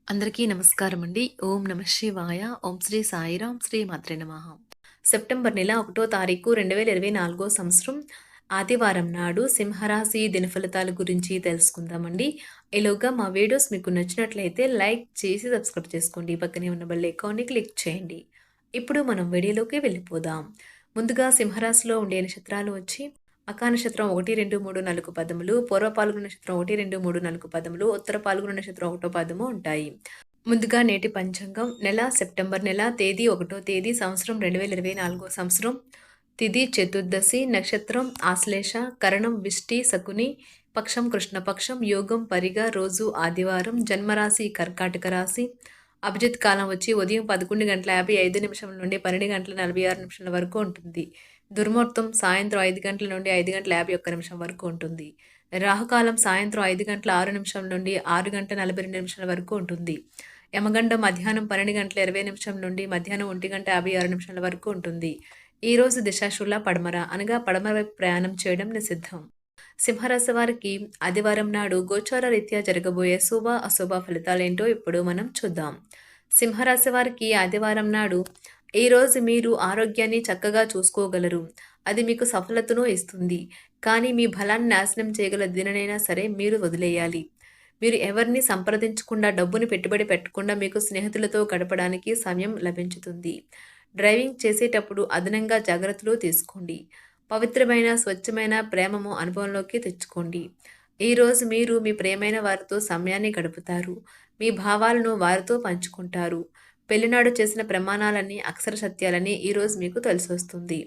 అందరికీ నమస్కారం అండి. ఓం నమః శివాయ. ఓం శ్రీ సాయిరాం. శ్రీ మాత్రే నమః. సెప్టెంబర్ నెల 1వ తారీఖు 2024 సంవత్సరం ఆదివారం నాడు సింహరాశి దినఫలితాల గురించి తెలుసుకుందామండి. ఈలోగా మా వీడియోస్ మీకు నచ్చినట్లయితే లైక్ చేసి సబ్స్క్రైబ్ చేసుకోండి. పక్కనే ఉన్న బెల్ ఐకాన్ని క్లిక్ చేయండి. ఇప్పుడు మనం వీడియోలోకి వెళ్ళిపోదాం. ముందుగా సింహరాశిలో ఉండే నక్షత్రాలు వచ్చి అకా నక్షత్రం 1, 2, 3, 4 పదములు, పూర్వ పాల్గొన నక్షత్రం 1, 2, 3, 4 పదములు, ఉత్తర పాల్గొన నక్షత్రం 1 పదము ఉంటాయి. ముందుగా నేటి పంచాంగం నెల సెప్టెంబర్ నెల తేదీ 1వ తేదీ సంవత్సరం 2024 సంవత్సరం తిథి చతుర్దశి నక్షత్రం ఆశ్లేష కరణం విష్టి శకుని పక్షం కృష్ణపక్షం యోగం పరిగా రోజు ఆదివారం జన్మరాశి కర్కాటక రాశి అభిజిత్ కాలం వచ్చి ఉదయం 11:55 నుండి 12:46 వరకు ఉంటుంది. దుర్ముహూర్తం సాయంత్రం 5 గంటల నుండి 5:51 వరకు ఉంటుంది. రాహుకాలం సాయంత్రం 5:06 నుండి 6:42 వరకు ఉంటుంది. యమగండం మధ్యాహ్నం 12:20 నుండి మధ్యాహ్నం 1:56 వరకు ఉంటుంది. ఈ రోజు దిశాశూల పడమర అనగా పడమర వైపు ప్రయాణం చేయడం నిషిద్ధం. సింహరాశి వారికి ఆదివారం నాడు గోచార రీత్యా జరగబోయే శుభ అశుభ ఫలితాలేంటో ఇప్పుడు మనం చూద్దాం. సింహరాశి వారికి ఆదివారం నాడు ఈరోజు మీరు ఆరోగ్యాన్ని చక్కగా చూసుకోగలరు. అది మీకు సఫలతను ఇస్తుంది. కానీ మీ బలాన్ని నాశనం చేయగల దీనినైనా సరే మీరు వదిలేయాలి. మీరు ఎవరిని సంప్రదించకుండా డబ్బుని పెట్టుబడి పెట్టకుండా మీకు స్నేహితులతో గడపడానికి సమయం లభించుతుంది. డ్రైవింగ్ చేసేటప్పుడు అదనంగా జాగ్రత్తలు తీసుకోండి. పవిత్రమైన స్వచ్ఛమైన ప్రేమము అనుభవంలోకి తెచ్చుకోండి. ఈరోజు మీరు మీ ప్రియమైన వారితో సమయాన్ని గడుపుతారు. మీ భావాలను వారితో పంచుకుంటారు. పెళ్లినాడు చేసిన ప్రమాణాలన్నీ అక్షర సత్యాలని ఈరోజు మీకు తెలిసొస్తుంది.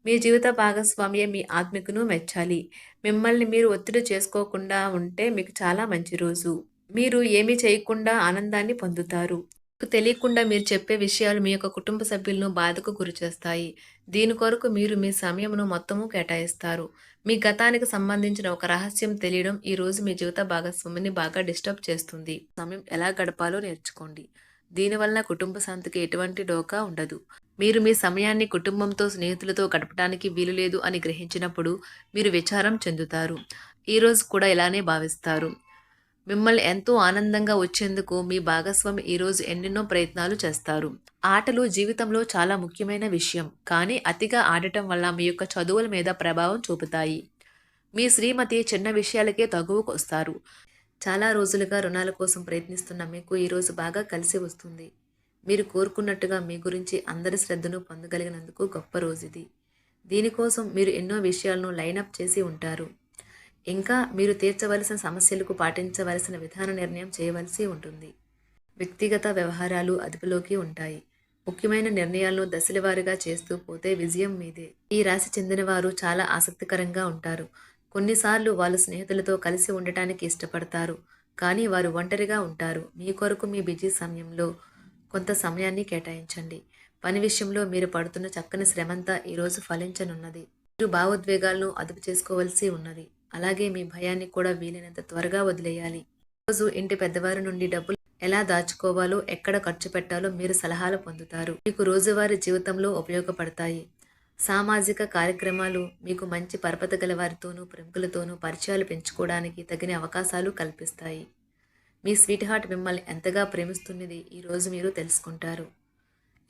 మీ జీవిత భాగస్వామ్య మీ ఆత్మికను మెచ్చాలి. మిమ్మల్ని మీరు ఒత్తిడి చేసుకోకుండా ఉంటే మీకు చాలా మంచి రోజు. మీరు ఏమీ చేయకుండా ఆనందాన్ని పొందుతారు. మీకు తెలియకుండా మీరు చెప్పే విషయాలు మీ యొక్క కుటుంబ సభ్యులను బాధకు గురిచేస్తాయి. దీని కొరకు మీరు మీ సమయమును మొత్తము కేటాయిస్తారు. మీ గతానికి సంబంధించిన ఒక రహస్యం తెలియడం ఈ రోజు మీ జీవిత భాగస్వామిని బాగా డిస్టర్బ్ చేస్తుంది. సమయం ఎలా గడపాలో నేర్చుకోండి. దీనివల్ల కుటుంబ శాంతికి ఎటువంటి డోకా ఉండదు. మీరు మీ సమయాన్ని కుటుంబంతో స్నేహితులతో గడపడానికి వీలు లేదు అని గ్రహించినప్పుడు మీరు విచారం చెందుతారు. ఈరోజు కూడా ఇలానే భావిస్తారు. మిమ్మల్ని ఎంతో ఆనందంగా వచ్చేందుకు మీ భాగస్వామి ఈరోజు ఎన్నెన్నో ప్రయత్నాలు చేస్తారు. ఆటలు జీవితంలో చాలా ముఖ్యమైన విషయం. కానీ అతిగా ఆడటం వల్ల మీ యొక్క చదువుల మీద ప్రభావం చూపుతాయి. మీ శ్రీమతి చిన్న విషయాలకే తగువకు వస్తారు. చాలా రోజులుగా రుణాల కోసం ప్రయత్నిస్తున్న మీకు ఈరోజు బాగా కలిసి వస్తుంది. మీరు కోరుకున్నట్టుగా మీ గురించి అందరి శ్రద్ధను పొందగలిగినందుకు గొప్ప రోజు ఇది. దీనికోసం మీరు ఎన్నో విషయాలను లైనప్ చేసి ఉంటారు. ఇంకా మీరు తీర్చవలసిన సమస్యలకు పాటించవలసిన విధాన నిర్ణయం చేయవలసి ఉంటుంది. వ్యక్తిగత వ్యవహారాలు అదుపులోకి ఉంటాయి. ముఖ్యమైన నిర్ణయాలను దశలవారీగా చేస్తూ పోతే విజయం మీదే. ఈ రాశి చెందిన వారు చాలా ఆసక్తికరంగా ఉంటారు. కొన్నిసార్లు వాళ్ళు స్నేహితులతో కలిసి ఉండటానికి ఇష్టపడతారు. కానీ వారు ఒంటరిగా ఉంటారు. మీ కొరకు మీ బిజీ సమయంలో కొంత సమయాన్ని కేటాయించండి. పని విషయంలో మీరు పడుతున్న చక్కని శ్రమంతా ఈరోజు ఫలించనున్నది. మీరు భావోద్వేగాలను అదుపు చేసుకోవలసి ఉన్నది. అలాగే మీ భయాన్ని కూడా వీలైనంత త్వరగా వదిలేయాలి. రోజు ఇంటి పెద్దవారి నుండి డబ్బులు ఎలా దాచుకోవాలో ఎక్కడ ఖర్చు పెట్టాలో మీరు సలహాలు పొందుతారు. మీకు రోజువారీ జీవితంలో ఉపయోగపడతాయి. సామాజిక కార్యక్రమాలు మీకు మంచి పరపతి గల వారితోనూ ప్రముఖులతోనూ పరిచయాలు పెంచుకోవడానికి తగిన అవకాశాలు కల్పిస్తాయి. మీ స్వీట్ హార్ట్ మిమ్మల్ని ఎంతగా ప్రేమిస్తున్నది ఈరోజు మీరు తెలుసుకుంటారు.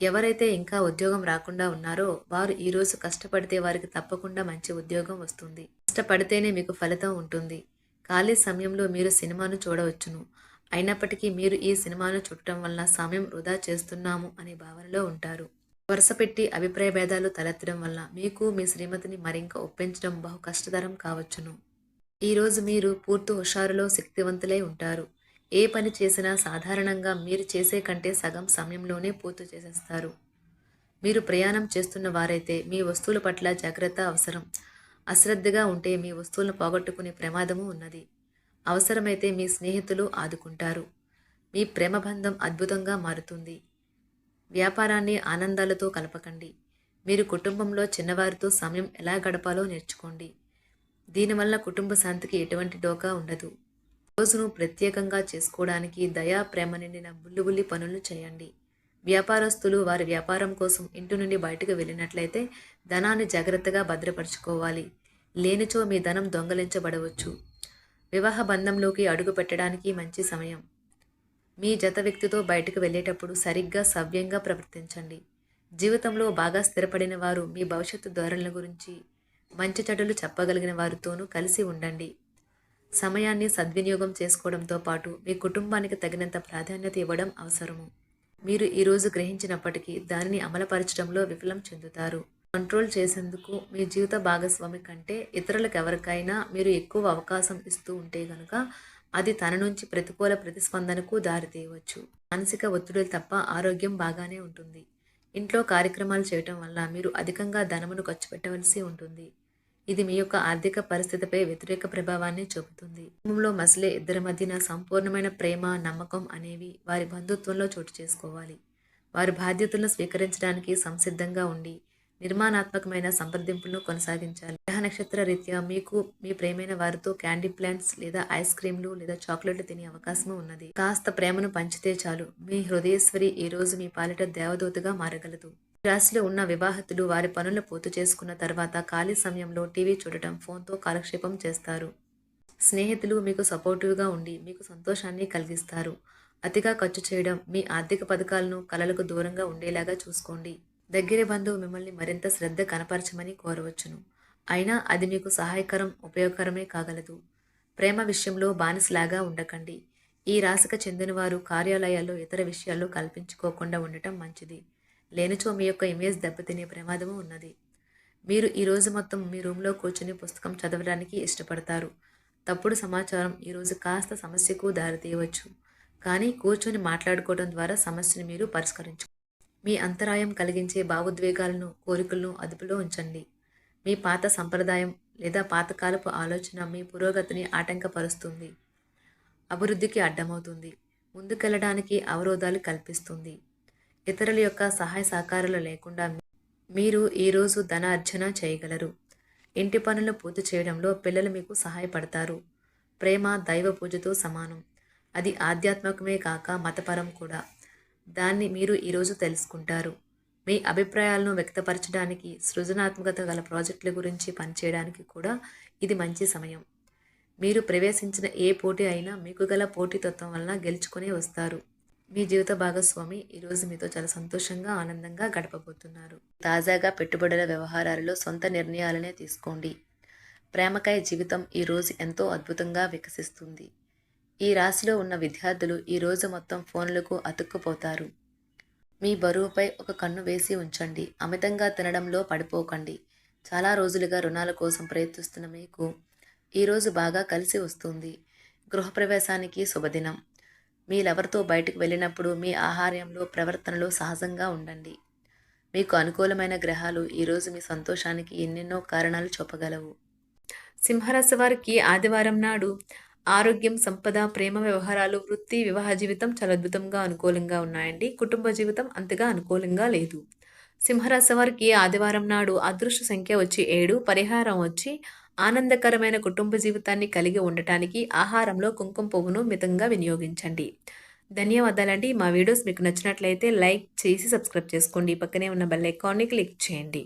ఎవరైతే ఇంకా ఉద్యోగం రాకుండా ఉన్నారో వారు ఈరోజు కష్టపడితే వారికి తప్పకుండా మంచి ఉద్యోగం వస్తుంది. కష్టపడితేనే మీకు ఫలితం ఉంటుంది. ఖాళీ సమయంలో మీరు సినిమాను చూడవచ్చును. అయినప్పటికీ మీరు ఈ సినిమాను చూడటం వల్ల సమయం వృధా చేస్తున్నాము అనే భావనలో ఉంటారు. వరుసపెట్టి అభిప్రాయ భేదాలు తలెత్తడం వల్ల మీకు మీ శ్రీమతిని మరింక ఒప్పించడం బహు కష్టతరం కావచ్చును. ఈరోజు మీరు పూర్తి హుషారులో శక్తివంతులై ఉంటారు. ఏ పని చేసినా సాధారణంగా మీరు చేసే కంటే సగం సమయంలోనే పూర్తి చేసేస్తారు. మీరు ప్రయాణం చేస్తున్న వారైతే మీ వస్తువుల పట్ల జాగ్రత్త అవసరం. అశ్రద్ధగా ఉంటే మీ వస్తువులను పోగొట్టుకునే ప్రమాదము ఉన్నది. అవసరమైతే మీ స్నేహితులు ఆదుకుంటారు. మీ ప్రేమబంధం అద్భుతంగా మారుతుంది. వ్యాపారాన్ని ఆనందాలతో కలపకండి. మీరు కుటుంబంలో చిన్నవారితో సమయం ఎలా గడపాలో నేర్చుకోండి. దీనివల్ల కుటుంబ శాంతికి ఎటువంటి డోకా ఉండదు. రోజును ప్రత్యేకంగా చేసుకోవడానికి దయా ప్రేమ నిండిన బుల్లిబుల్లి పనులు చేయండి. వ్యాపారస్తులు వారి వ్యాపారం కోసం ఇంటి నుండి బయటకు వెళ్ళినట్లయితే ధనాన్ని జాగ్రత్తగా భద్రపరచుకోవాలి. లేనిచో మీ ధనం దొంగలించబడవచ్చు. వివాహ బంధంలోకి అడుగు పెట్టడానికి మంచి సమయం. మీ జత వ్యక్తితో బయటకు వెళ్ళేటప్పుడు సరిగ్గా సవ్యంగా ప్రవర్తించండి. జీవితంలో బాగా స్థిరపడిన వారు మీ భవిష్యత్తు ధోరణుల గురించి మంచి చెడులు చెప్పగలిగిన వారితోనూ కలిసి ఉండండి. సమయాన్ని సద్వినియోగం చేసుకోవడంతో పాటు మీ కుటుంబానికి తగినంత ప్రాధాన్యత ఇవ్వడం అవసరము. మీరు ఈరోజు గ్రహించినప్పటికీ దానిని అమలుపరచడంలో విఫలం చెందుతారు. కంట్రోల్ చేసేందుకు మీ జీవిత భాగస్వామి కంటే ఇతరులకు ఎవరికైనా మీరు ఎక్కువ అవకాశం ఇస్తూ ఉంటే గనుక అది తన నుంచి ప్రతికూల ప్రతిస్పందనకు దారితీయవచ్చు. మానసిక ఒత్తిడులు తప్ప ఆరోగ్యం బాగానే ఉంటుంది. ఇంట్లో కార్యక్రమాలు చేయటం వల్ల మీరు అధికంగా ధనమును ఖర్చు పెట్టవలసి ఉంటుంది. ఇది మీ యొక్క ఆర్థిక పరిస్థితిపై వ్యతిరేక ప్రభావాన్ని చూపుతుంది. కుటుంబంలో మసలే ఇద్దరి మధ్యన సంపూర్ణమైన ప్రేమ, నమ్మకం అనేవి వారి బంధుత్వంలో చోటు చేసుకోవాలి. వారి బాధ్యతలను స్వీకరించడానికి సంసిద్ధంగా ఉండి నిర్మాణాత్మకమైన సంప్రదింపులను కొనసాగించాలి. గ్రహ నక్షత్ర రీత్యా మీకు మీ ప్రేమైన వారితో క్యాండీ ప్లాంట్స్ లేదా ఐస్ క్రీంలు లేదా చాక్లెట్లు తినే అవకాశం ఉన్నది. కాస్త ప్రేమను పంచితే చాలు, మీ హృదయేశ్వరి ఈ రోజు మీ పాలిట దేవదూతగా మారగలదు. రాశిలో ఉన్న వివాహితులు వారి పనులు పూర్తి చేసుకున్న తర్వాత ఖాళీ సమయంలో టీవీ చూడటం, ఫోన్తో కాలక్షేపం చేస్తారు. స్నేహితులు మీకు సపోర్టివ్గా ఉండి మీకు సంతోషాన్ని కలిగిస్తారు. అతిగా ఖర్చు చేయడం, మీ ఆర్థిక పథకాలను కలలకు దూరంగా ఉండేలాగా చూసుకోండి. దగ్గర బంధువు మిమ్మల్ని మరింత శ్రద్ధ కనపరచమని కోరవచ్చును. అయినా అది మీకు సహాయకరం, ఉపయోగకరమే కాగలదు. ప్రేమ విషయంలో బానిసలాగా ఉండకండి. ఈ రాశికి చెందినవారు కార్యాలయాల్లో ఇతర విషయాల్లో కల్పించుకోకుండా ఉండటం మంచిది. లేనిచో మీ యొక్క ఇమేజ్ దెబ్బతినే ప్రమాదము ఉన్నది. మీరు ఈరోజు మొత్తం మీ రూమ్లో కూర్చుని పుస్తకం చదవడానికి ఇష్టపడతారు. తప్పుడు సమాచారం ఈరోజు కాస్త సమస్యకు దారితీయవచ్చు. కానీ కూర్చొని మాట్లాడుకోవడం ద్వారా సమస్యను మీరు పరిష్కరించు. మీ అంతరాయం కలిగించే భావోద్వేగాలను, కోరికలను అదుపులో ఉంచండి. మీ పాత సంప్రదాయం లేదా పాతకాలపు ఆలోచన మీ పురోగతిని ఆటంకపరుస్తుంది, అభివృద్ధికి అడ్డమవుతుంది, ముందుకెళ్లడానికి అవరోధాలు కల్పిస్తుంది. ఇతరుల యొక్క సహాయ సహకారాలు లేకుండా మీరు ఈరోజు ధన అర్జన చేయగలరు. ఇంటి పనులను పూర్తి చేయడంలో పిల్లలు మీకు సహాయపడతారు. ప్రేమ దైవ పూజతో సమానం. అది ఆధ్యాత్మికమే కాక మతపరం కూడా. దాన్ని మీరు ఈరోజు తెలుసుకుంటారు. మీ అభిప్రాయాలను వ్యక్తపరచడానికి, సృజనాత్మకత గల ప్రాజెక్టుల గురించి పనిచేయడానికి కూడా ఇది మంచి సమయం. మీరు ప్రవేశించిన ఏ పోటీ అయినా మీకు గల పోటీతత్వం వలన గెలుచుకునే వస్తారు. మీ జీవిత భాగస్వామి ఈరోజు మీతో చాలా సంతోషంగా, ఆనందంగా గడపబోతున్నారు. తాజాగా పెట్టుబడుల వ్యవహారాలలో సొంత నిర్ణయాలనే తీసుకోండి. ప్రేమకాయ జీవితం ఈరోజు ఎంతో అద్భుతంగా వికసిస్తుంది. ఈ రాశిలో ఉన్న విద్యార్థులు ఈరోజు మొత్తం ఫోన్లకు అతుక్కుపోతారు. మీ బరువుపై ఒక కన్ను వేసి ఉంచండి. అమితంగా తినడంలో పడిపోకండి. చాలా రోజులుగా రుణాల కోసం ప్రయత్నిస్తున్న మీకు ఈరోజు బాగా కలిసి వస్తుంది. గృహప్రవేశానికి శుభదినం. మీ లవర్తో బయటకు వెళ్ళినప్పుడు మీ ఆహార్యంలో, ప్రవర్తనలో సహజంగా ఉండండి. మీకు అనుకూలమైన గ్రహాలు ఈరోజు మీ సంతోషానికి ఎన్నెన్నో కారణాలు చూపగలవు. సింహరాశి వారికి ఆదివారం నాడు ఆరోగ్యం, సంపద, ప్రేమ వ్యవహారాలు, వృత్తి, వివాహ జీవితం చాలా అద్భుతంగా అనుకూలంగా ఉన్నాయండి. కుటుంబ జీవితం అంతగా అనుకూలంగా లేదు. సింహరాశి వారికి ఆదివారం నాడు అదృష్ట సంఖ్య వచ్చి 7, పరిహారం వచ్చి ఆనందకరమైన కుటుంబ జీవితాన్ని కలిగి ఉండటానికి ఆహారంలో కుంకుమ పువ్వును మితంగా వినియోగించండి. ధన్యవాదాలండి. మా వీడియోస్ మీకు నచ్చినట్లయితే లైక్ చేసి సబ్స్క్రైబ్ చేసుకోండి. పక్కనే ఉన్న బెల్ ఐకాన్ని క్లిక్ చేయండి.